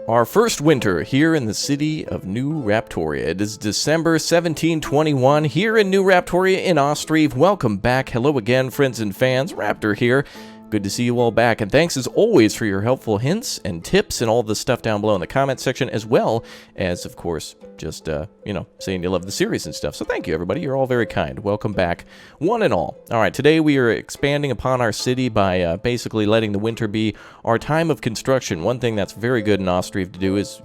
Our first winter here in the city of New Raptoria. It is December 1721 here in New Raptoria in Ostriv. Welcome back. Hello again, friends and fans. Raptor here. Good to see you all back, and thanks as always for your helpful hints and tips and all the stuff down below in the comment section, as well as, of course, just, saying you love the series and stuff. So thank you, everybody. You're all very kind. Welcome back, one and all. All right, today we are expanding upon our city by basically letting the winter be our time of construction. One thing that's very good in Ostriv to do is,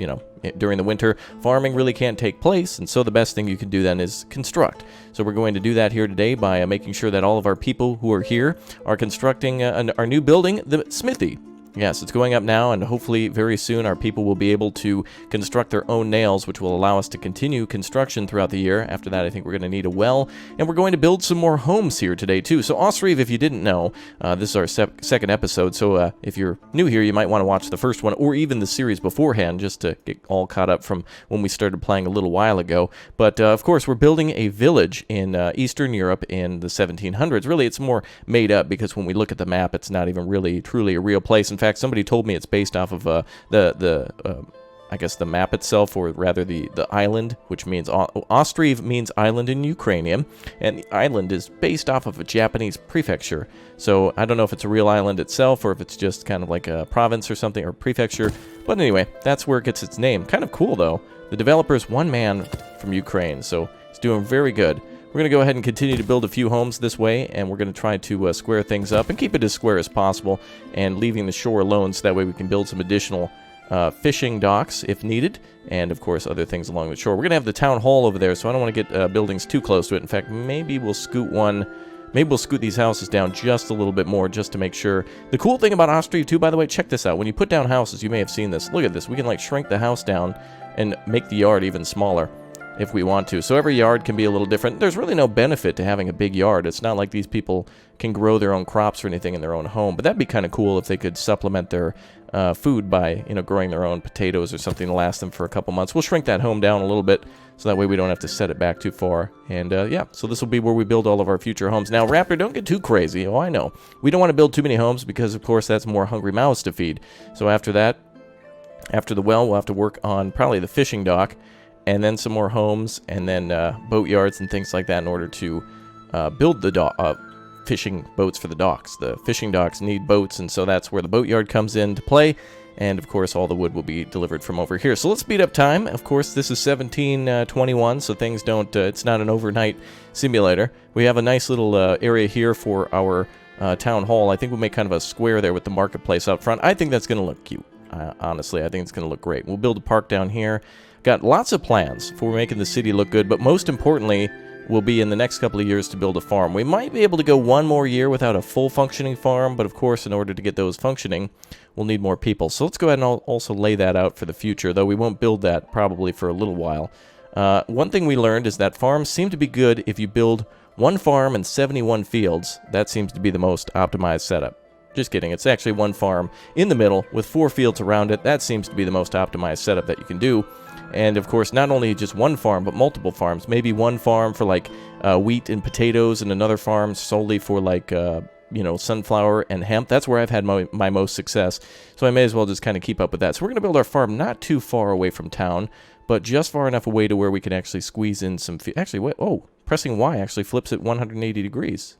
during the winter, farming really can't take place, and so the best thing you can do then is construct. So we're going to do that here today by making sure that all of our people who are here are constructing our new building, the smithy. Yes, it's going up now, and hopefully very soon our people will be able to construct their own nails, which will allow us to continue construction throughout the year. After that, I think we're going to need a well, and we're going to build some more homes here today, too. So Ostriv, if you didn't know, this is our second episode, so if you're new here, you might want to watch the first one, or even the series beforehand, just to get all caught up from when we started playing a little while ago. But, of course, we're building a village in Eastern Europe in the 1700s. Really, it's more made up, because when we look at the map, it's not even really, truly a real place. In fact, somebody told me it's based off of I guess the map itself, or rather the island, which means Ostriv means island in Ukrainian, and the island is based off of a Japanese prefecture. So I don't know if it's a real island itself, or if it's just kind of like a province or something, or prefecture. But anyway, that's where it gets its name. Kind of cool, though. The developer is one man from Ukraine, so it's doing very good. We're going to go ahead and continue to build a few homes this way, and we're going to try to square things up and keep it as square as possible, and leaving the shore alone so that way we can build some additional fishing docks if needed, and of course other things along the shore. We're going to have the town hall over there, so I don't want to get buildings too close to it. In fact, maybe we'll scoot these houses down just a little bit more, just to make sure. The cool thing about Ostriv too, by the way, check this out. When you put down houses, you may have seen this. Look at this. We can like shrink the house down and make the yard even smaller if we want to. So every yard can be a little different. There's really no benefit to having a big yard. It's not like these people can grow their own crops or anything in their own home, but that'd be kind of cool if they could supplement their food by, growing their own potatoes or something to last them for a couple months. We'll shrink that home down a little bit, so that way we don't have to set it back too far. And yeah, so this will be where we build all of our future homes. Now, Raptor, don't get too crazy. Oh, I know. We don't want to build too many homes because, of course, that's more hungry mouths to feed. So after that, after the well, we'll have to work on probably the fishing dock, and then some more homes, and then boat yards and things like that in order to build the fishing boats for the docks. The fishing docks need boats, and so that's where the boat yard comes into play. And, of course, all the wood will be delivered from over here. So let's speed up time. Of course, this is 1721, so things don't, it's not an overnight simulator. We have a nice little area here for our town hall. I think we'll make kind of a square there with the marketplace out front. I think that's going to look cute. Honestly, I think it's going to look great. We'll build a park down here. Got lots of plans for making the city look good, but most importantly, will be in the next couple of years to build a farm. We might be able to go one more year without a full functioning farm, but of course, in order to get those functioning, we'll need more people. So let's go ahead and also lay that out for the future, though we won't build that probably for a little while. One thing we learned is that farms seem to be good if you build one farm and 71 fields. That seems to be the most optimized setup. Just kidding. It's actually one farm in the middle with 4 fields around it. That seems to be the most optimized setup that you can do. And, of course, not only just one farm, but multiple farms. Maybe one farm for, like, wheat and potatoes, and another farm solely for, like, sunflower and hemp. That's where I've had my most success. So I may as well just kind of keep up with that. So we're going to build our farm not too far away from town, but just far enough away to where we can actually squeeze in some... Actually, wait, pressing Y actually flips it 180 degrees.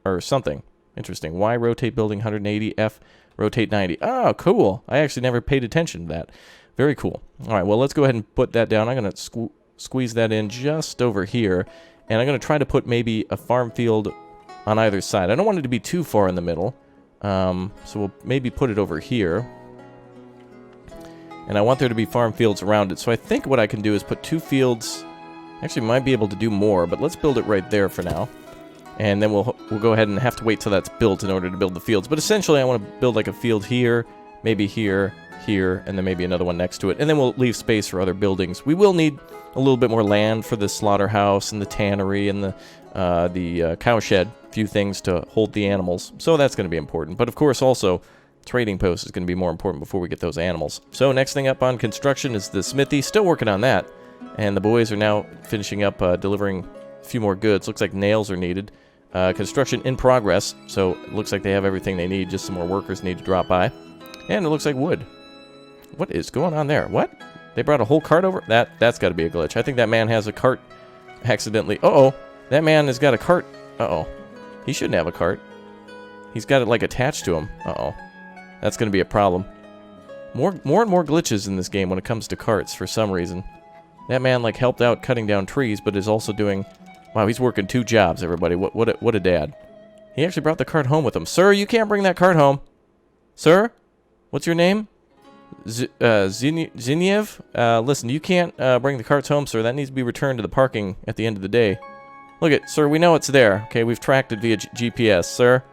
Or something. Interesting. Y, rotate building 180. F, rotate 90. Oh, cool. I actually never paid attention to that. Very cool. All right, well, let's go ahead and put that down. I'm going to squeeze that in just over here, and I'm going to try to put maybe a farm field on either side. I don't want it to be too far in the middle, so we'll maybe put it over here. And I want there to be farm fields around it, so I think what I can do is put 2 fields. Actually, might be able to do more, but let's build it right there for now. And then we'll go ahead and have to wait till that's built in order to build the fields. But essentially, I want to build like a field here, maybe here, here, and then maybe another one next to it. And then we'll leave space for other buildings. We will need a little bit more land for the slaughterhouse and the tannery and the cow shed. A few things to hold the animals. So that's going to be important. But of course, also, trading post is going to be more important before we get those animals. So next thing up on construction is the smithy. Still working on that. And the boys are now finishing up delivering a few more goods. Looks like nails are needed. Construction in progress, so it looks like they have everything they need. Just some more workers need to drop by. And it looks like wood. What is going on there? What? They brought a whole cart over? That's got to be a glitch. I think that man has a cart accidentally. Uh-oh. That man has got a cart. Uh-oh. He shouldn't have a cart. He's got it, like, attached to him. Uh-oh. That's going to be a problem. More and more glitches in this game when it comes to carts for some reason. That man, like, helped out cutting down trees, but is also doing... Wow, he's working 2 jobs, everybody. What a dad. He actually brought the cart home with him. Sir, you can't bring that cart home. Sir? What's your name? Ziniev? Listen, you can't bring the carts home, sir. That needs to be returned to the parking at the end of the day. Look it, sir, we know it's there. Okay, we've tracked it via GPS, sir.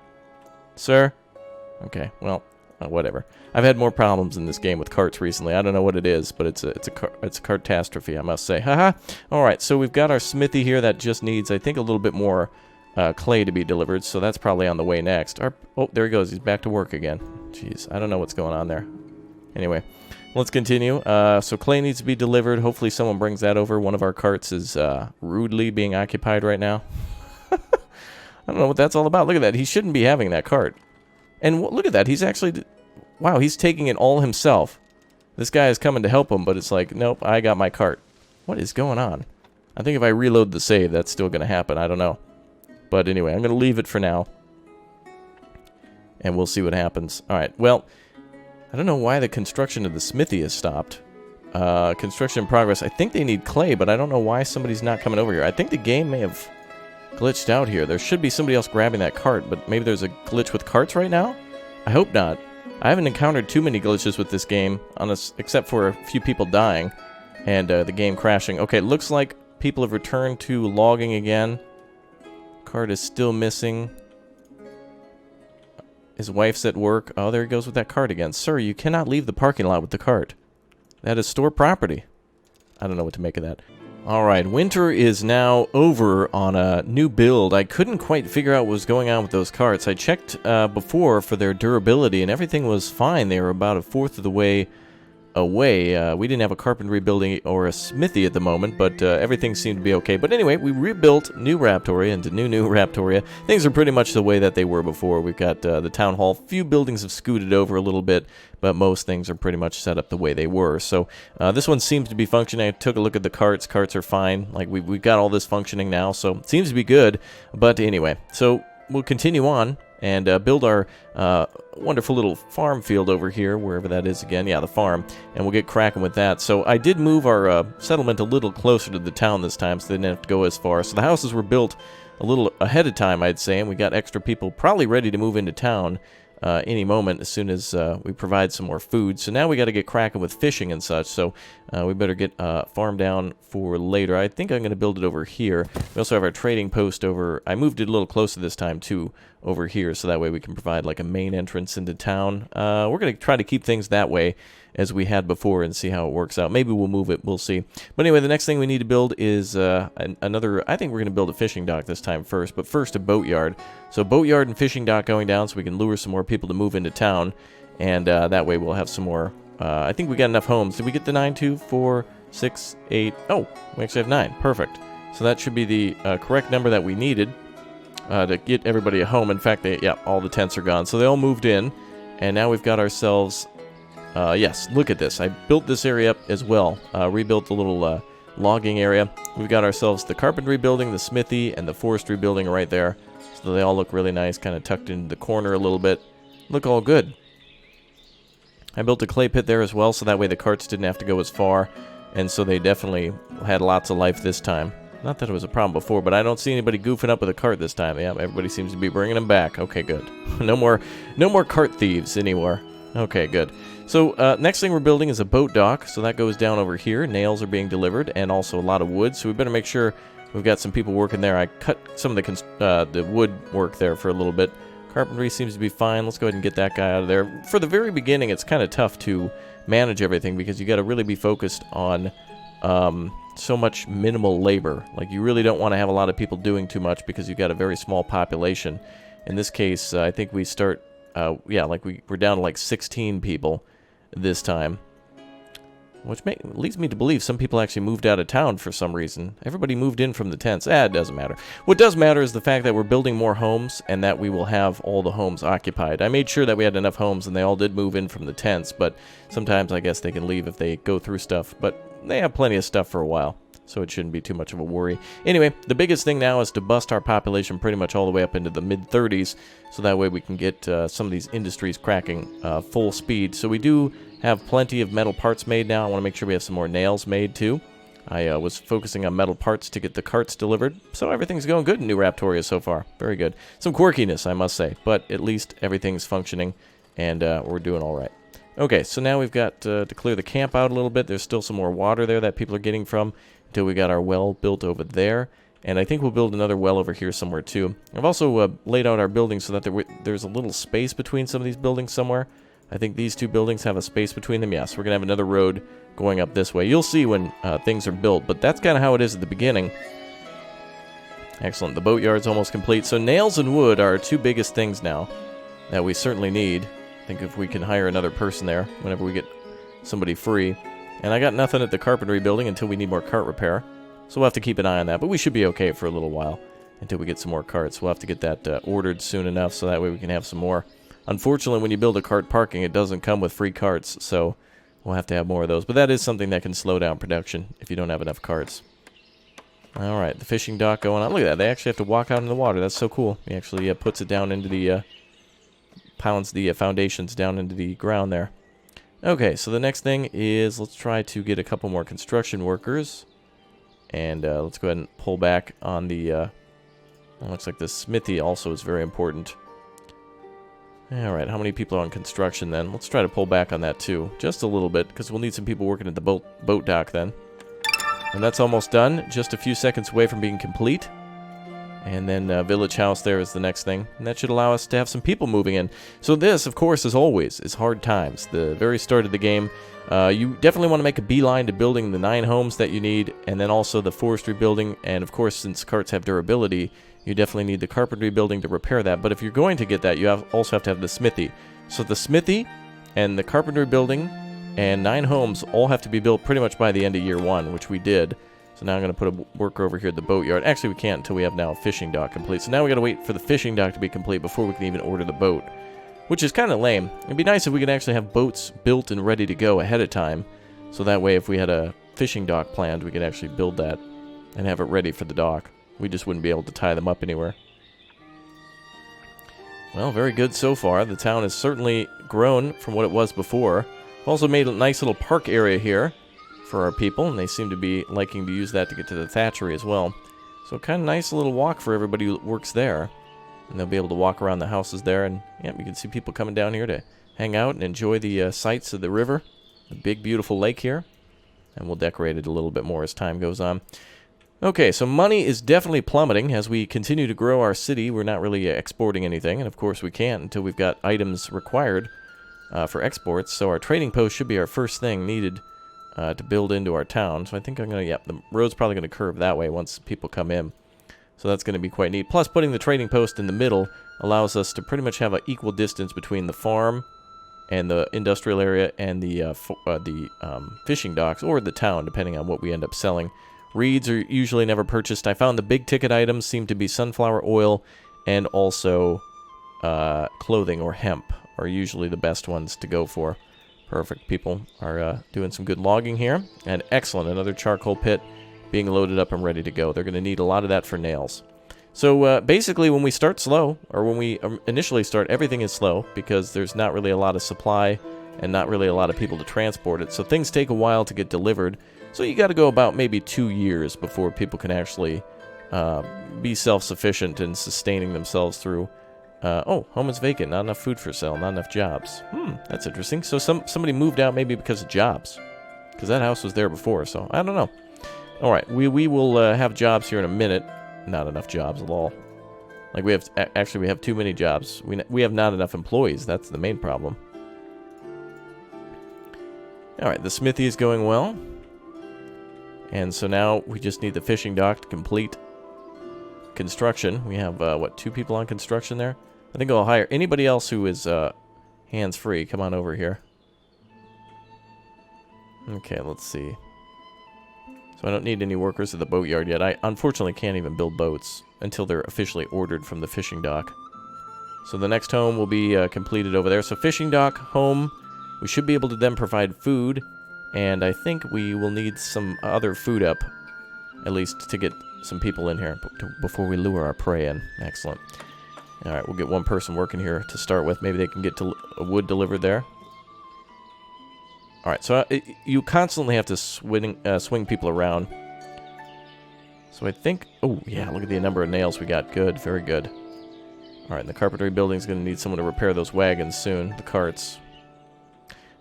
Sir? Okay, well, whatever. I've had more problems in this game with carts recently. I don't know what it is, but it's a catastrophe, I must say. Haha. All right, so we've got our smithy here that just needs, I think, a little bit more clay to be delivered, so that's probably on the way next. Oh, there he goes. He's back to work again. Jeez, I don't know what's going on there. Anyway, let's continue. So clay needs to be delivered. Hopefully someone brings that over. One of our carts is rudely being occupied right now. I don't know what that's all about. Look at that. He shouldn't be having that cart. And look at that. He's actually... Wow, he's taking it all himself. This guy is coming to help him, but it's like, nope, I got my cart. What is going on? I think if I reload the save, that's still going to happen. I don't know. But anyway, I'm going to leave it for now. And we'll see what happens. All right, well... I don't know why the construction of the smithy has stopped. Construction in progress. I think they need clay, but I don't know why somebody's not coming over here. I think the game may have glitched out here. There should be somebody else grabbing that cart, but maybe there's a glitch with carts right now? I hope not. I haven't encountered too many glitches with this game, except for a few people dying and the game crashing. Okay, it looks like people have returned to logging again. Cart is still missing. His wife's at work. Oh, there he goes with that cart again. Sir, you cannot leave the parking lot with the cart. That is store property. I don't know what to make of that. Alright, winter is now over on a new build. I couldn't quite figure out what was going on with those carts. I checked before for their durability, and everything was fine. They were about 1/4 of the way away. We didn't have a carpentry building or a smithy at the moment, but everything seemed to be okay. But anyway, we rebuilt New Raptoria into New Raptoria. Things are pretty much the way that they were before. We've got the town hall. Few buildings have scooted over a little bit, but most things are pretty much set up the way they were. So this one seems to be functioning. I took a look at the carts. Carts are fine. Like we've got all this functioning now, so it seems to be good. But anyway, so we'll continue on and build our wonderful little farm field over here, wherever that is again. Yeah, the farm. And we'll get cracking with that. So I did move our settlement a little closer to the town this time, so they didn't have to go as far. So the houses were built a little ahead of time, I'd say, and we got extra people probably ready to move into town any moment as soon as we provide some more food. So now we got to get cracking with fishing and such, so we better get farm down for later. I think I'm going to build it over here. We also have our trading post over... I moved it a little closer this time, too, over here, so that way we can provide like a main entrance into town. We're going to try to keep things that way as we had before and see how it works out. Maybe we'll move it. We'll see. But anyway, the next thing we need to build is another... I think we're going to build a fishing dock this time first, but first a boatyard. So boatyard and fishing dock going down so we can lure some more people to move into town, and that way we'll have some more... I think we got enough homes. Did we get the 9, 2, 4, 6, 8... Oh, we actually have 9. Perfect. So that should be the correct number that we needed to get everybody a home. In fact, all the tents are gone. So they all moved in, and now we've got ourselves... yes, look at this. I built this area up as well. Rebuilt the little logging area. We've got ourselves the carpentry building, the smithy, and the forestry building right there. So they all look really nice, kind of tucked into the corner a little bit. Look all good. I built a clay pit there as well, so that way the carts didn't have to go as far. And so they definitely had lots of life this time. Not that it was a problem before, but I don't see anybody goofing up with a cart this time. Yeah, everybody seems to be bringing them back. Okay, good. No more cart thieves anymore. Okay, good. So next thing we're building is a boat dock. So that goes down over here. Nails are being delivered, and also a lot of wood. So we better make sure we've got some people working there. I cut some of the wood work there for a little bit. Carpentry seems to be fine. Let's go ahead and get that guy out of there. For the very beginning, it's kind of tough to manage everything because you got to really be focused on so much minimal labor. Like, you really don't want to have a lot of people doing too much because you've got a very small population. In this case, I think we start, we're down to like 16 people this time. Which leads me to believe some people actually moved out of town for some reason. Everybody moved in from the tents. It doesn't matter. What does matter is the fact that we're building more homes and that we will have all the homes occupied. I made sure that we had enough homes and they all did move in from the tents, but sometimes I guess they can leave if they go through stuff. But they have plenty of stuff for a while, so it shouldn't be too much of a worry. Anyway, the biggest thing now is to bust our population pretty much all the way up into the mid-30s, so that way we can get some of these industries cracking full speed. So we do have plenty of metal parts made now. I want to make sure we have some more nails made too. I was focusing on metal parts to get the carts delivered, so everything's going good in New Raptoria so far. Very good. Some quirkiness, I must say, but at least everything's functioning, and we're doing all right. Okay, so now we've got to clear the camp out a little bit. There's still some more water there that people are getting from until we got our well built over there. And I think we'll build another well over here somewhere too. I've also laid out our buildings so that there's a little space between some of these buildings somewhere. I think these two buildings have a space between them. Yes, we're going to have another road going up this way. You'll see when things are built, but that's kind of how it is at the beginning. Excellent. The boatyard's almost complete. So nails and wood are our two biggest things now that we certainly need. I think if we can hire another person there whenever we get somebody free. And I got nothing at the carpentry building until we need more cart repair. So we'll have to keep an eye on that, but we should be okay for a little while until we get some more carts. We'll have to get that ordered soon enough so that way we can have some more. Unfortunately, when you build a cart parking, it doesn't come with free carts, so we'll have to have more of those. But that is something that can slow down production if you don't have enough carts. Alright, the fishing dock going on. Look at that, they actually have to walk out in the water. That's so cool. He actually puts it down into the, pounds the foundations down into the ground there. Okay, so the next thing is let's try to get a couple more construction workers. And let's go ahead and pull back on the, looks like the smithy also is very important. Alright, how many people are on construction then? Let's try to pull back on that too. Just a little bit, because we'll need some people working at the boat dock then. And that's almost done. Just a few seconds away from being complete. And then village house there is the next thing. And that should allow us to have some people moving in. So this, of course, as always, is hard times. The very start of the game, you definitely want to make a beeline to building the 9 homes that you need. And then also the forestry building. And of course, since carts have durability, you definitely need the carpentry building to repair that. But if you're going to get that, you also have to have the smithy. So the smithy and the carpentry building and 9 homes all have to be built pretty much by the end of year 1, which we did. So now I'm going to put a worker over here at the boatyard. Actually, we can't until we have now a fishing dock complete. So now we got to wait for the fishing dock to be complete before we can even order the boat, which is kind of lame. It'd be nice if we could actually have boats built and ready to go ahead of time. So that way, if we had a fishing dock planned, we could actually build that and have it ready for the dock. We just wouldn't be able to tie them up anywhere. Well, very good so far. The town has certainly grown from what it was before. We've also made a nice little park area here for our people, and they seem to be liking to use that to get to the thatchery as well. So kind of nice little walk for everybody who works there. And they'll be able to walk around the houses there, and yeah, you can see people coming down here to hang out and enjoy the sights of the river. The big, beautiful lake here. And we'll decorate it a little bit more as time goes on. Okay, so money is definitely plummeting as we continue to grow our city. We're not really exporting anything, and of course we can't until we've got items required for exports. So our trading post should be our first thing needed to build into our town. So I think I'm going to, yep, the road's probably going to curve that way once people come in. So that's going to be quite neat. Plus, putting the trading post in the middle allows us to pretty much have an equal distance between the farm and the industrial area and the fishing docks, or the town, depending on what we end up selling. Reeds are usually never purchased. I found the big ticket items seem to be sunflower oil and also clothing or hemp are usually the best ones to go for. Perfect. People are doing some good logging here. And excellent. Another charcoal pit being loaded up and ready to go. They're going to need a lot of that for nails. So basically when we start slow, or when we initially start, everything is slow because there's not really a lot of supply and not really a lot of people to transport it. So things take a while to get delivered. So you got to go about maybe 2 years before people can actually be self-sufficient and sustaining themselves through. Oh, home is vacant. Not enough food for sale. Not enough jobs. That's interesting. So somebody moved out maybe because of jobs. Because that house was there before, so I don't know. All right, we will have jobs here in a minute. Not enough jobs at all. Like we have, actually we have too many jobs. We have not enough employees. That's the main problem. All right, the smithy is going well. And so now we just need the fishing dock to complete construction. We have, what, 2 people on construction there? I think I'll hire anybody else who is hands-free. Come on over here. Okay, let's see. So I don't need any workers at the boatyard yet. I unfortunately can't even build boats until they're officially ordered from the fishing dock. So the next home will be completed over there. So fishing dock, home. We should be able to then provide food. And I think we will need some other food up, at least to get some people in here before we lure our prey in. Excellent. Alright, we'll get one person working here to start with. Maybe they can get to wood delivered there. Alright, so you constantly have to swing people around. So I think... Oh, yeah, look at the number of nails we got. Good, very good. Alright, the carpentry building's going to need someone to repair those wagons soon. The carts.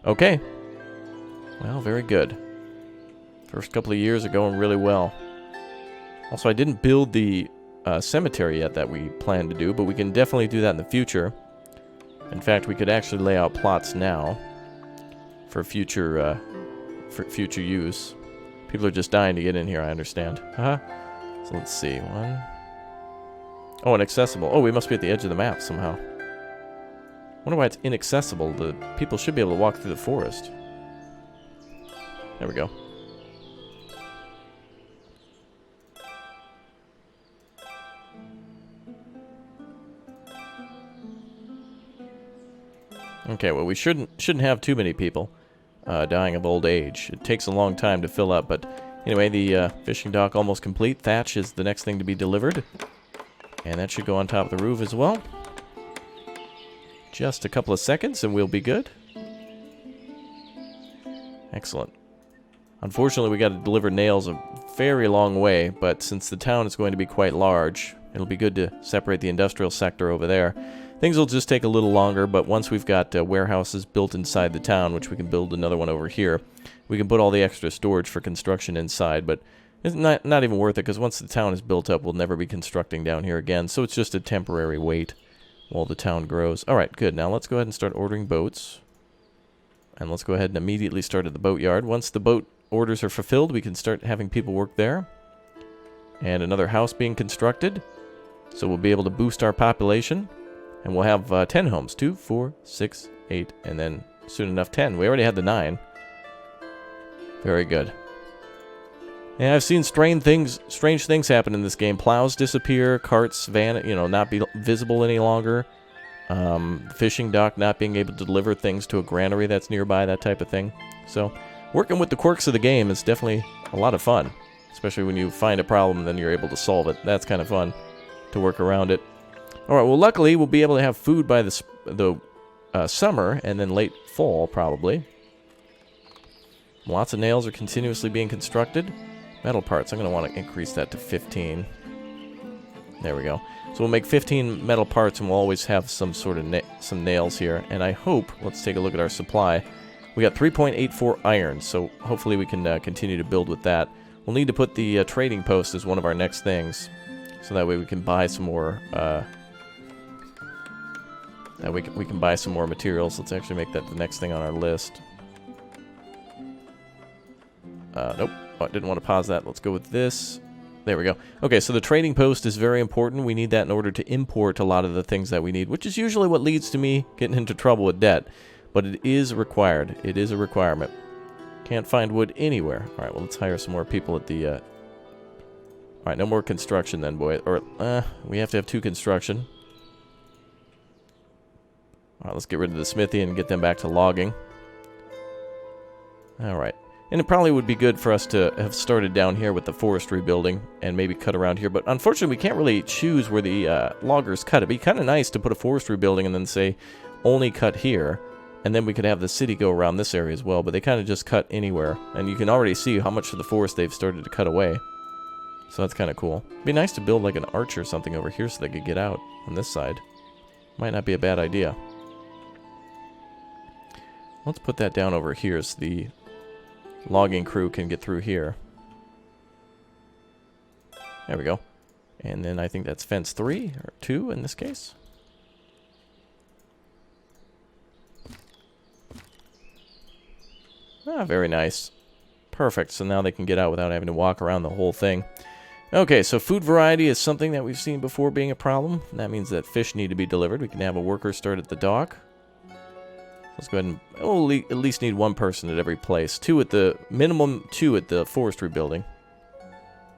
Okay. Well, very good. First couple of years are going really well. Also, I didn't build the cemetery yet that we planned to do, but we can definitely do that in the future. In fact, we could actually lay out plots now for future use. People are just dying to get in here, I understand. So let's see. One. Oh, inaccessible. Oh, we must be at the edge of the map somehow. Wonder why it's inaccessible. The people should be able to walk through the forest. There we go. Okay, well, we shouldn't have too many people dying of old age. It takes a long time to fill up, but anyway, the fishing dock almost complete. Thatch is the next thing to be delivered, and that should go on top of the roof as well. Just a couple of seconds, and we'll be good. Excellent. Unfortunately, we got to deliver nails a very long way, but since the town is going to be quite large, it'll be good to separate the industrial sector over there. Things will just take a little longer, but once we've got warehouses built inside the town, which we can build another one over here, we can put all the extra storage for construction inside, but it's not even worth it, because once the town is built up, we'll never be constructing down here again, so it's just a temporary wait while the town grows. Alright, good. Now let's go ahead and start ordering boats. And let's go ahead and immediately start at the boatyard. Once the boat orders are fulfilled, we can start having people work there. And another house being constructed, so we'll be able to boost our population. And we'll have 10 homes. 2, 4, 6, 8, and then soon enough 10. We already had the 9. Very good. And I've seen strange things happen in this game. Plows disappear, carts not be visible any longer. Fishing dock not being able to deliver things to a granary that's nearby, that type of thing. So, working with the quirks of the game is definitely a lot of fun. Especially when you find a problem and then you're able to solve it. That's kind of fun to work around it. Alright, well luckily we'll be able to have food by the summer and then late fall, probably. Lots of nails are continuously being constructed. Metal parts, I'm going to want to increase that to 15. There we go. So we'll make 15 metal parts and we'll always have some sort of some nails here. And I hope, let's take a look at our supply. We got 3.84 iron, so hopefully we can continue to build with that. We'll need to put the trading post as one of our next things. So that way we can buy some more... we can buy some more materials. Let's actually make that the next thing on our list. Nope. Oh, I didn't want to pause that. Let's go with this. There we go. Okay, so the trading post is very important. We need that in order to import a lot of the things that we need, which is usually what leads to me getting into trouble with debt. But it is required. It is a requirement. Can't find wood anywhere. All right, well, let's hire some more people at the... All right, no more construction then, boy. Or, we have to have 2 construction. All right, let's get rid of the smithy and get them back to logging. All right. And it probably would be good for us to have started down here with the forestry building and maybe cut around here. But unfortunately, we can't really choose where the loggers cut. It'd be kind of nice to put a forestry building and then say, only cut here. And then we could have the city go around this area as well. But they kind of just cut anywhere. And you can already see how much of the forest they've started to cut away. So that's kind of cool. It'd be nice to build like an arch or something over here so they could get out on this side. Might not be a bad idea. Let's put that down over here so the logging crew can get through here. There we go. And then I think that's fence 3, or 2 in this case. Ah, very nice. Perfect, so now they can get out without having to walk around the whole thing. Okay, so food variety is something that we've seen before being a problem. That means that fish need to be delivered. We can have a worker start at the dock. Let's go ahead and we'll at least need one person at every place. Two at the minimum, two at the forestry building.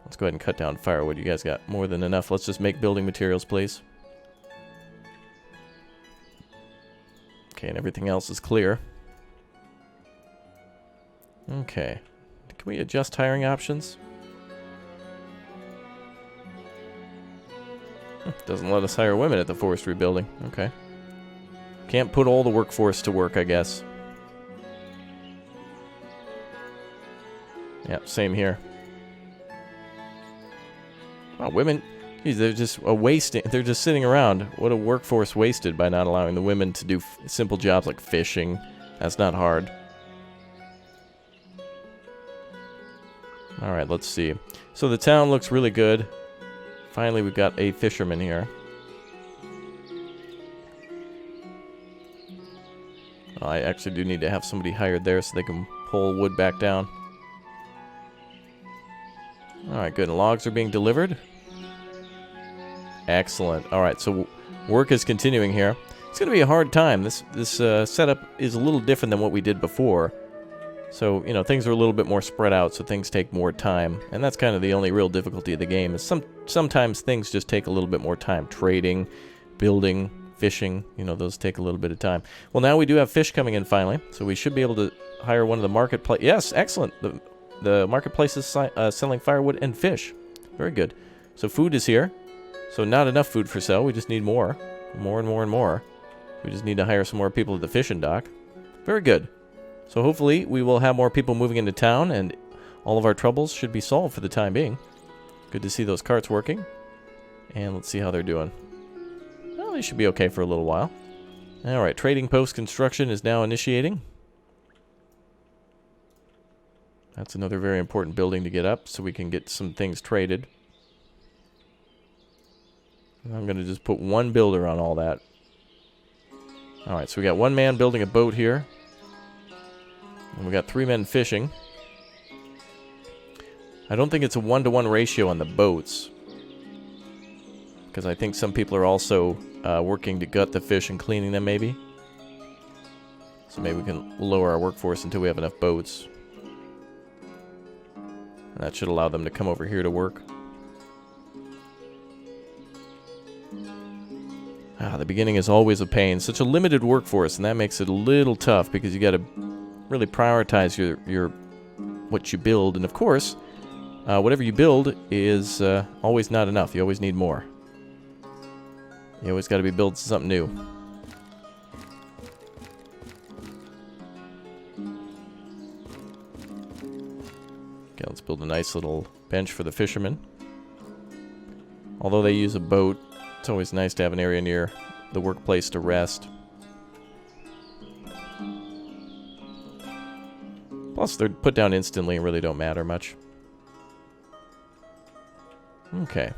Let's go ahead and cut down firewood. You guys got more than enough. Let's just make building materials, please. Okay, and everything else is clear. Okay. Can we adjust hiring options? Doesn't let us hire women at the forestry building. Okay. Can't put all the workforce to work, I guess. Yeah, same here. Wow, women, geez, they're just wasting. They're just sitting around. What a workforce wasted by not allowing the women to do simple jobs like fishing. That's not hard. All right, let's see. So the town looks really good. Finally, we've got a fisherman here. I actually do need to have somebody hired there so they can pull wood back down. Alright, good. Logs are being delivered. Excellent. Alright, so work is continuing here. It's going to be a hard time. This setup is a little different than what we did before. So, you know, things are a little bit more spread out, so things take more time. And that's kind of the only real difficulty of the game, is sometimes things just take a little bit more time. Trading, building, fishing, you know, those take a little bit of time. Well, now we do have fish coming in finally, so we should be able to hire one of the marketplace. Yes, excellent. The marketplace is selling firewood and fish. Very good. So food is here. So not enough food for sale. We just need more. More and more and more. We just need to hire some more people at the fishing dock. Very good. So hopefully we will have more people moving into town, and all of our troubles should be solved for the time being. Good to see those carts working. And let's see how they're doing. Well, they should be okay for a little while. Alright, trading post construction is now initiating. That's another very important building to get up so we can get some things traded. I'm going to just put one builder on all that. Alright, so we got one man building a boat here. And we got 3 men fishing. I don't think it's a 1-to-1 ratio on the boats, because I think some people are also working to gut the fish and cleaning them, maybe. So maybe we can lower our workforce until we have enough boats. And that should allow them to come over here to work. The beginning is always a pain. Such a limited workforce, and that makes it a little tough, because you got to really prioritize your what you build. And of course, whatever you build is always not enough. You always need more. You always got to be building something new. Okay, let's build a nice little bench for the fishermen. Although they use a boat, it's always nice to have an area near the workplace to rest. Plus, they're put down instantly and really don't matter much. Okay.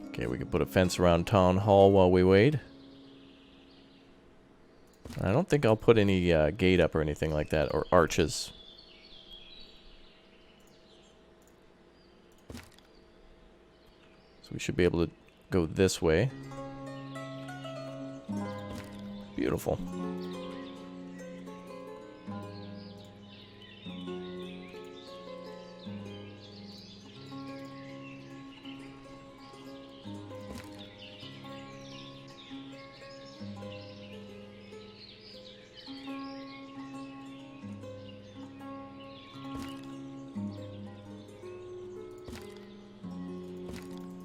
Okay, we can put a fence around Town Hall while we wait. I don't think I'll put any gate up or anything like that, or arches. So we should be able to go this way. Beautiful.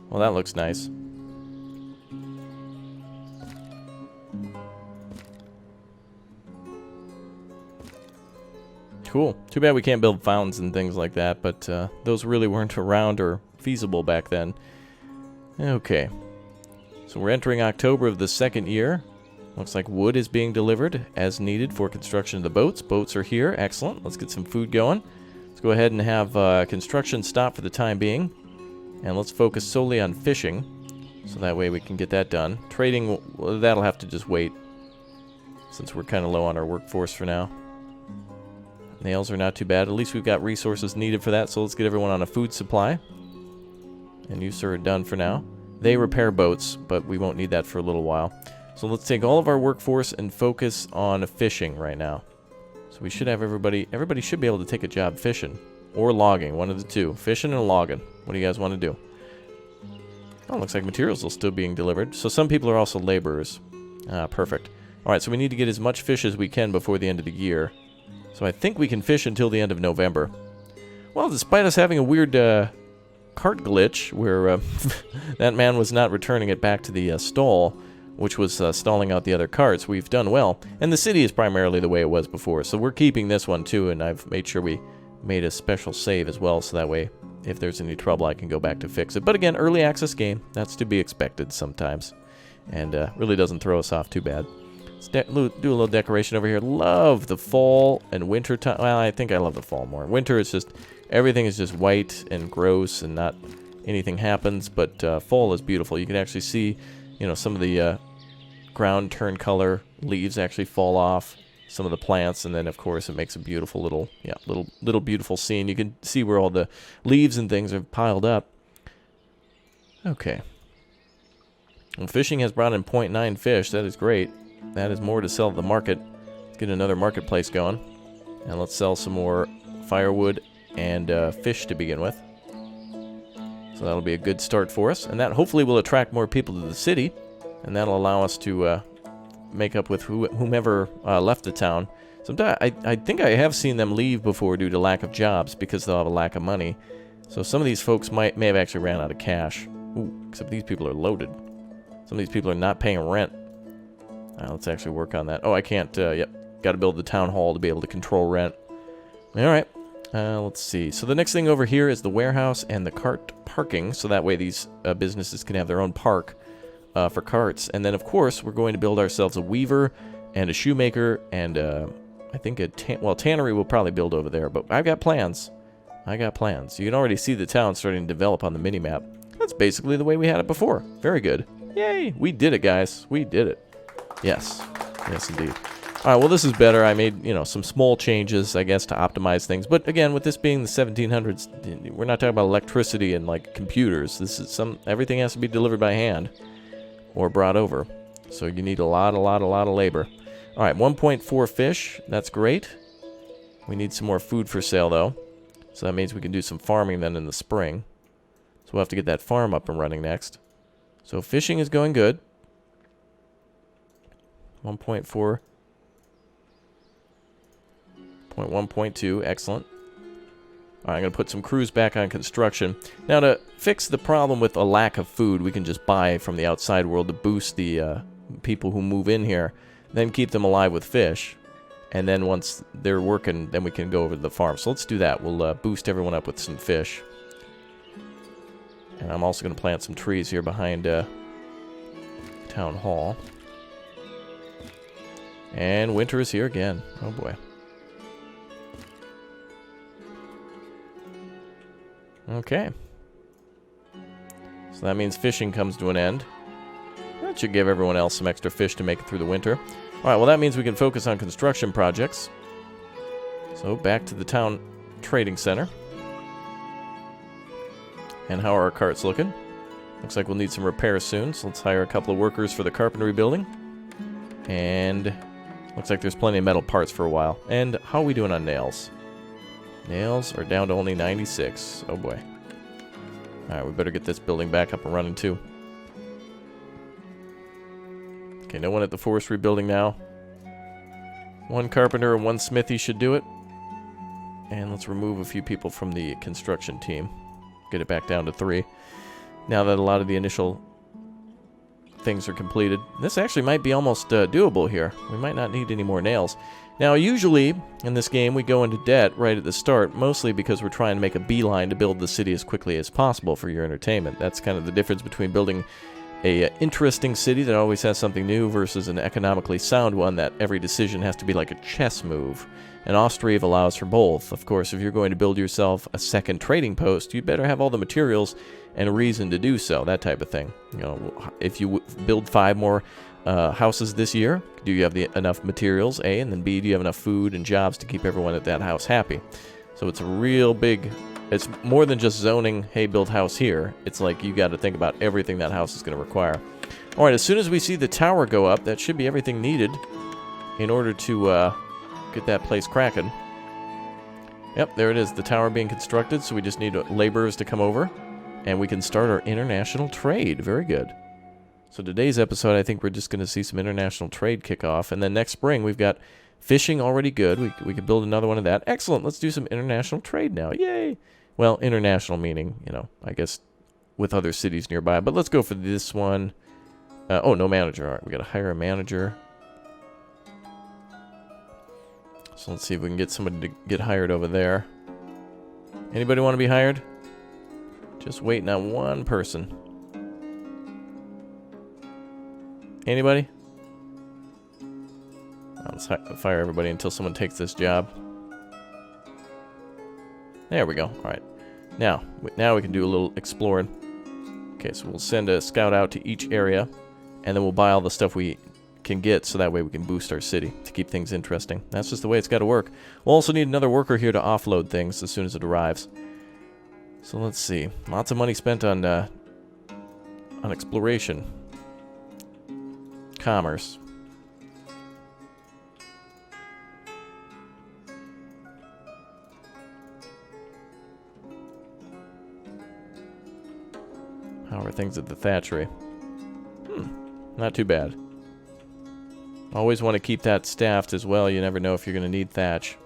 Well, that looks nice. Cool. Too bad we can't build fountains and things like that, but those really weren't around or feasible back then. Okay. So we're entering October of the second year. Looks like wood is being delivered as needed for construction of the boats. Boats are here. Excellent. Let's get some food going. Let's go ahead and have construction stop for the time being. And let's focus solely on fishing, so that way we can get that done. Trading, well, that'll have to just wait, since we're kind of low on our workforce for now. Nails are not too bad. At least we've got resources needed for that, so let's get everyone on a food supply. And you, sir, are done for now. They repair boats, but we won't need that for a little while. So let's take all of our workforce and focus on fishing right now. So we should have everybody should be able to take a job fishing. Or logging, one of the two. Fishing and logging. What do you guys want to do? Oh, looks like materials are still being delivered. So some people are also laborers. Ah, perfect. Alright, so we need to get as much fish as we can before the end of the year. So I think we can fish until the end of November. Well, despite us having a weird cart glitch, where that man was not returning it back to the stall, which was stalling out the other carts, we've done well. And the city is primarily the way it was before, so we're keeping this one too, and I've made sure we made a special save as well, so that way, if there's any trouble, I can go back to fix it. But again, early access game, that's to be expected sometimes. And really doesn't throw us off too bad. Let's do a little decoration over here. Love the fall and winter time. Well, I think I love the fall more. Winter is just, everything is just white and gross and not anything happens. But fall is beautiful. You can actually see, you know, some of the ground turn color. Leaves actually fall off. Some of the plants, and then of course it makes a beautiful little, little beautiful scene. You can see where all the leaves and things are piled up. Okay. Well, fishing has brought in 0.9 fish. That is great. That is more to sell at the market. Let's get another marketplace going, and let's sell some more firewood and fish to begin with. So that'll be a good start for us, and that hopefully will attract more people to the city, and that'll allow us to make up with whomever left the town. Sometimes I think I have seen them leave before due to lack of jobs because they'll have a lack of money. So some of these folks may have actually ran out of cash. Ooh, except these people are loaded. Some of these people are not paying rent. Let's actually work on that. Oh, I can't. Yep, got to build the town hall to be able to control rent. All right. Let's see. So the next thing over here is the warehouse and the cart parking. So that way these businesses can have their own park. For carts, and then of course we're going to build ourselves a weaver and a shoemaker and I think a tannery we'll probably build over there, but I've got plans. You can already see the town starting to develop on the mini-map. That's basically the way we had it before. Very good. Yay, we did it, guys. We did it. Yes indeed. Alright, well this is better. I made, some small changes, I guess, to optimize things, but again, with this being the 1700s, we're not talking about electricity and like computers. This is everything has to be delivered by hand or brought over. So you need a lot of labor. Alright, 1.4 fish. That's great. We need some more food for sale, though. So that means we can do some farming then in the spring. So we'll have to get that farm up and running next. So fishing is going good. 1.4. 1.2. Excellent. Alright, I'm going to put some crews back on construction. Now, to fix the problem with a lack of food, we can just buy from the outside world to boost the people who move in here, then keep them alive with fish. And then once they're working, then we can go over to the farm. So let's do that. We'll boost everyone up with some fish. And I'm also going to plant some trees here behind Town Hall. And winter is here again. Oh boy. Okay. So that means fishing comes to an end. That should give everyone else some extra fish to make it through the winter. Alright, well that means we can focus on construction projects. So back to the town trading center. And how are our carts looking? Looks like we'll need some repairs soon, so let's hire a couple of workers for the carpentry building. And looks like there's plenty of metal parts for a while. And how are we doing on nails? Nails are down to only 96. Oh boy. Alright, we better get this building back up and running too. Okay, no one at the forestry building now. One carpenter and one smithy should do it. And let's remove a few people from the construction team. Get it back down to 3. Now that a lot of the initial things are completed. This actually might be almost doable here. We might not need any more nails. Now, usually in this game we go into debt right at the start, mostly because we're trying to make a beeline to build the city as quickly as possible for your entertainment. That's kind of the difference between building a interesting city that always has something new versus an economically sound one that every decision has to be like a chess move. And Ostriv allows for both. Of course, if you're going to build yourself a second trading post, you'd better have all the materials and a reason to do so, that type of thing. You know, if you build 5 more houses this year? Do you have enough materials, A? And then B, do you have enough food and jobs to keep everyone at that house happy? So it's a real big... It's more than just zoning, hey, build house here. It's like you got to think about everything that house is going to require. Alright, as soon as we see the tower go up, that should be everything needed in order to get that place cracking. Yep, there it is, the tower being constructed, so we just need laborers to come over, and we can start our international trade. Very good. So today's episode, I think we're just going to see some international trade kick off, and then next spring we've got fishing already good. We could build another one of that. Excellent, let's do some international trade now. Yay! Well, international meaning, you know, I guess with other cities nearby, but let's go for this one. Oh, no manager. All right, we got to hire a manager. So let's see if we can get somebody to get hired over there. Anybody want to be hired? Just waiting on one person. Anybody? Let's fire everybody until someone takes this job. There we go. All right. Now we can do a little exploring. Okay, so we'll send a scout out to each area, and then we'll buy all the stuff we can get, so that way we can boost our city to keep things interesting. That's just the way it's got to work. We'll also need another worker here to offload things as soon as it arrives. So let's see. Lots of money spent on exploration. Commerce. How are things at the thatchery? Not too bad. Always want to keep that staffed as well. You never know if you're going to need thatch.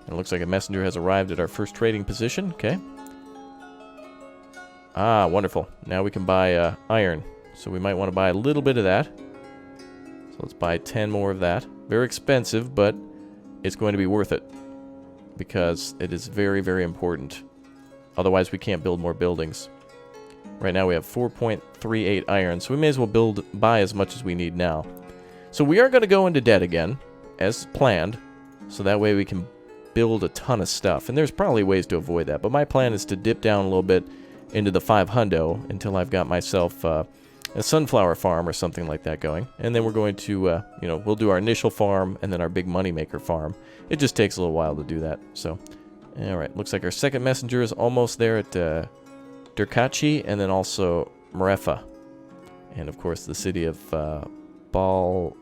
It looks like a messenger has arrived at our first trading position. Okay. Ah, wonderful. Now we can buy iron. So we might want to buy a little bit of that. So let's buy 10 more of that. Very expensive, but it's going to be worth it. Because it is very, very important. Otherwise, we can't build more buildings. Right now we have 4.38 iron, so we may as well buy as much as we need now. So we are going to go into debt again, as planned, so that way we can build a ton of stuff. And there's probably ways to avoid that, but my plan is to dip down a little bit into the 500 until I've got myself a sunflower farm or something like that going. And then we're going to, you know, we'll do our initial farm and then our big moneymaker farm. It just takes a little while to do that. So, alright, looks like our second messenger is almost there at Derkachi, and then also Marefa. And of course the city of Balakaya.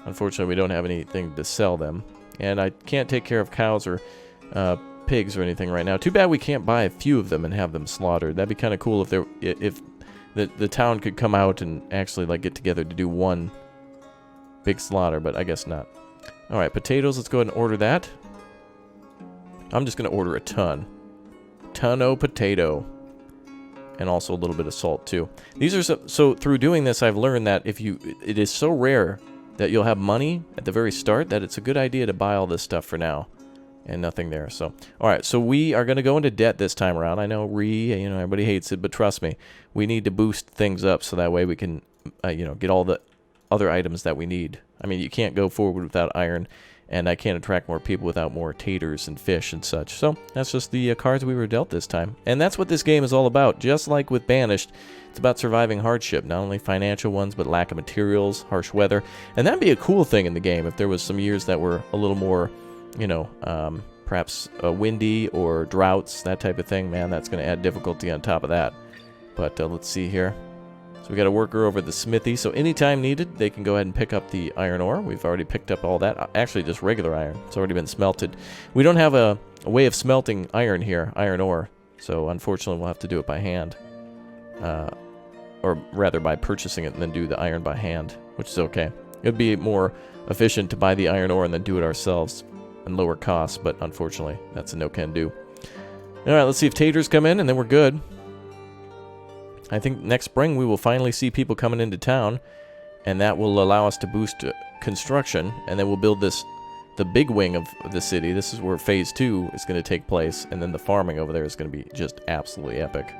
Unfortunately, we don't have anything to sell them. And I can't take care of cows or pigs or anything right now. Too bad we can't buy a few of them and have them slaughtered. That'd be kind of cool if the town could come out and actually like get together to do one big slaughter, but I guess not. Alright, potatoes, let's go ahead and order that. I'm just going to order a ton. Ton-o potato. And also a little bit of salt too. These are so through doing this, I've learned that it is so rare that you'll have money at the very start that it's a good idea to buy all this stuff for now. And nothing there. So, alright, so we are going to go into debt this time around. I know, everybody hates it, but trust me, we need to boost things up so that way we can, get all the other items that we need. I mean, you can't go forward without iron, and I can't attract more people without more taters and fish and such. So, that's just the cards we were dealt this time. And that's what this game is all about. Just like with Banished, it's about surviving hardship. Not only financial ones, but lack of materials, harsh weather. And that'd be a cool thing in the game if there was some years that were a little more, perhaps windy or droughts, that type of thing. Man, that's going to add difficulty on top of that. But let's see here. So we got a worker over at the smithy. So anytime needed, they can go ahead and pick up the iron ore. We've already picked up all that. Actually, just regular iron. It's already been smelted. We don't have a way of smelting iron here, iron ore. So unfortunately, we'll have to do it by hand. Or rather by purchasing it and then do the iron by hand, which is okay. It would be more efficient to buy the iron ore and then do it ourselves and lower costs, but unfortunately, that's a no-can-do. Alright, let's see if taters come in, and then we're good. I think next spring we will finally see people coming into town, and that will allow us to boost construction, and then we'll build the big wing of the city. This is where Phase 2 is going to take place, and then the farming over there is going to be just absolutely epic.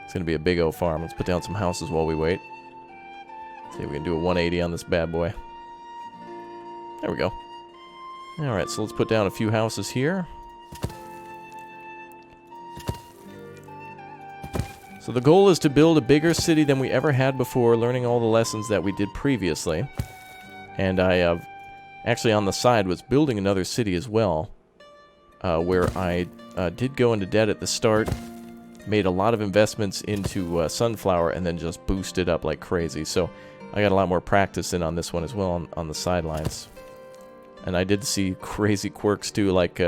It's going to be a big old farm. Let's put down some houses while we wait. See if we can do a 180 on this bad boy. There we go. Alright, so let's put down a few houses here. So So the goal is to build a bigger city than we ever had before, learning all the lessons that we did previously. And I actually on the side was building another city as well, where I did go into debt at the start, made a lot of investments into sunflower, and then just boosted up like crazy. So I got a lot more practice in on this one as well on the sidelines. And I did see crazy quirks too, like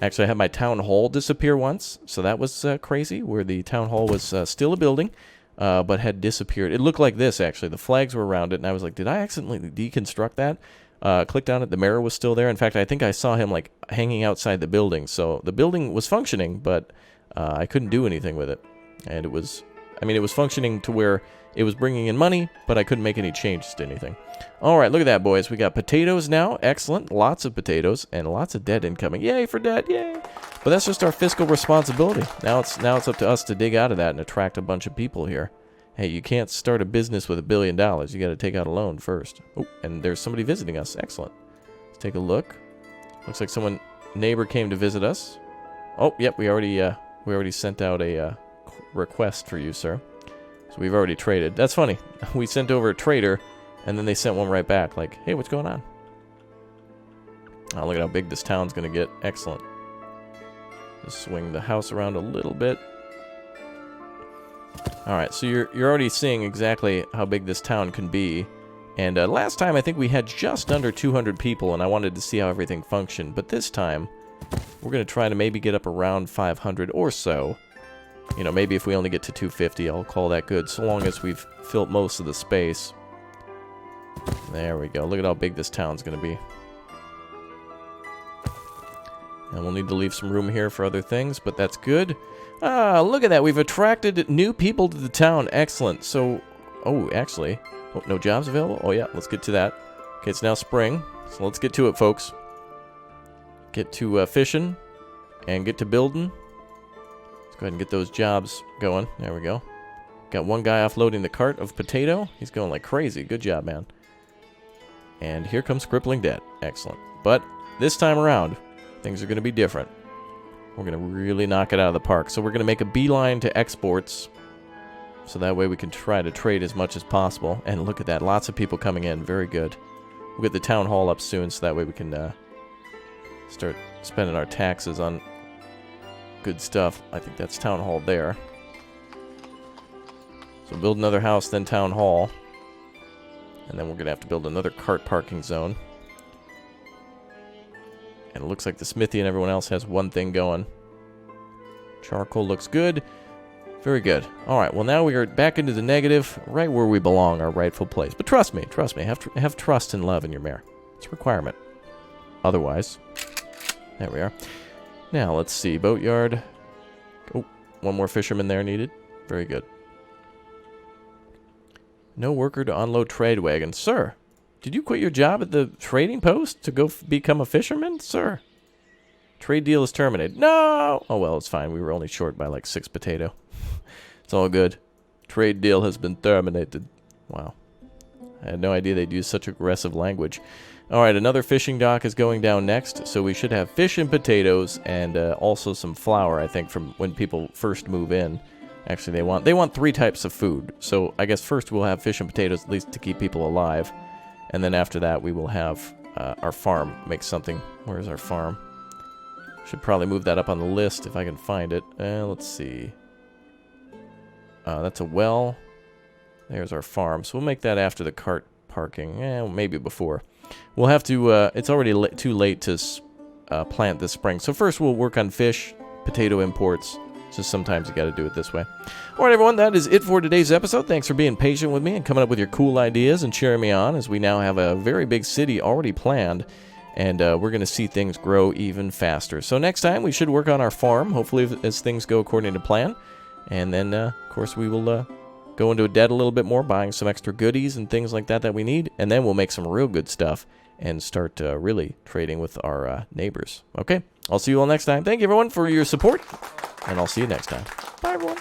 actually I had my town hall disappear once, so that was crazy, where the town hall was still a building, but had disappeared. It looked like this, actually. The flags were around it, and I was like, did I accidentally deconstruct that? Clicked on it, the mayor was still there. In fact, I think I saw him like hanging outside the building. So the building was functioning, but I couldn't do anything with it. And it was, I mean, it was functioning to where it was bringing in money, but I couldn't make any changes to anything. All right, look at that, boys. We got potatoes now. Excellent. Lots of potatoes and lots of debt incoming. Yay for debt. Yay. But that's just our fiscal responsibility. Now it's up to us to dig out of that and attract a bunch of people here. Hey, you can't start a business with $1 billion. You got to take out a loan first. Oh, and there's somebody visiting us. Excellent. Let's take a look. Looks like neighbor came to visit us. Oh, yep, we already sent out a request for you, sir. So we've already traded. That's funny. We sent over a trader, and then they sent one right back, like, hey, what's going on? Oh, look at how big this town's going to get. Excellent. Just swing the house around a little bit. All right, so you're already seeing exactly how big this town can be. And last time, I think we had just under 200 people, and I wanted to see how everything functioned. But this time, we're going to try to maybe get up around 500 or so. You know, maybe if we only get to 250, I'll call that good, so long as we've filled most of the space. There we go. Look at how big this town's going to be. And we'll need to leave some room here for other things, but that's good. Ah, look at that. We've attracted new people to the town. Excellent. So, oh, actually, oh, no jobs available? Oh, yeah, let's get to that. Okay, it's now spring, so let's get to it, folks. Get to fishing and get to building. Let's go ahead and get those jobs going. There we go. Got one guy offloading the cart of potato. He's going like crazy. Good job, man. And here comes crippling debt. Excellent. But this time around, things are going to be different. We're going to really knock it out of the park. So we're going to make a beeline to exports. So that way we can try to trade as much as possible. And look at that. Lots of people coming in. Very good. We'll get the town hall up soon so that way we can start spending our taxes on good stuff. I think that's town hall there. So build another house, then town hall. And then we're going to have to build another cart parking zone. And it looks like the smithy and everyone else has one thing going. Charcoal looks good. Very good. Alright, well now we are back into the negative, right where we belong, our rightful place. But trust me, have trust and love in your mayor. It's a requirement. Otherwise, there we are. Now, let's see, boatyard. Oh, one more fisherman there needed. Very good. No worker to unload trade wagon. Sir, did you quit your job at the trading post to go become a fisherman? Sir, trade deal is terminated. No! Oh, well, it's fine. We were only short by like 6 potato. It's all good. Trade deal has been terminated. Wow. I had no idea they'd use such aggressive language. Alright, another fishing dock is going down next, so we should have fish and potatoes and also some flour, I think, from when people first move in. Actually, they want 3 types of food. So I guess first we'll have fish and potatoes, at least to keep people alive. And then after that, we will have our farm make something. Where's our farm? Should probably move that up on the list if I can find it. Let's see. That's a well. There's our farm. So we'll make that after the cart parking. Maybe before. We'll have to, it's already too late to plant this spring. So first we'll work on fish, potato imports. Just sometimes you got to do it this way. All right, everyone, that is it for today's episode. Thanks for being patient with me and coming up with your cool ideas and cheering me on as we now have a very big city already planned. And we're going to see things grow even faster. So next time we should work on our farm, hopefully as things go according to plan. And then, of course, we will go into debt a little bit more, buying some extra goodies and things like that we need. And then we'll make some real good stuff and start really trading with our neighbors. Okay, I'll see you all next time. Thank you, everyone, for your support. And I'll see you next time. Bye, everyone.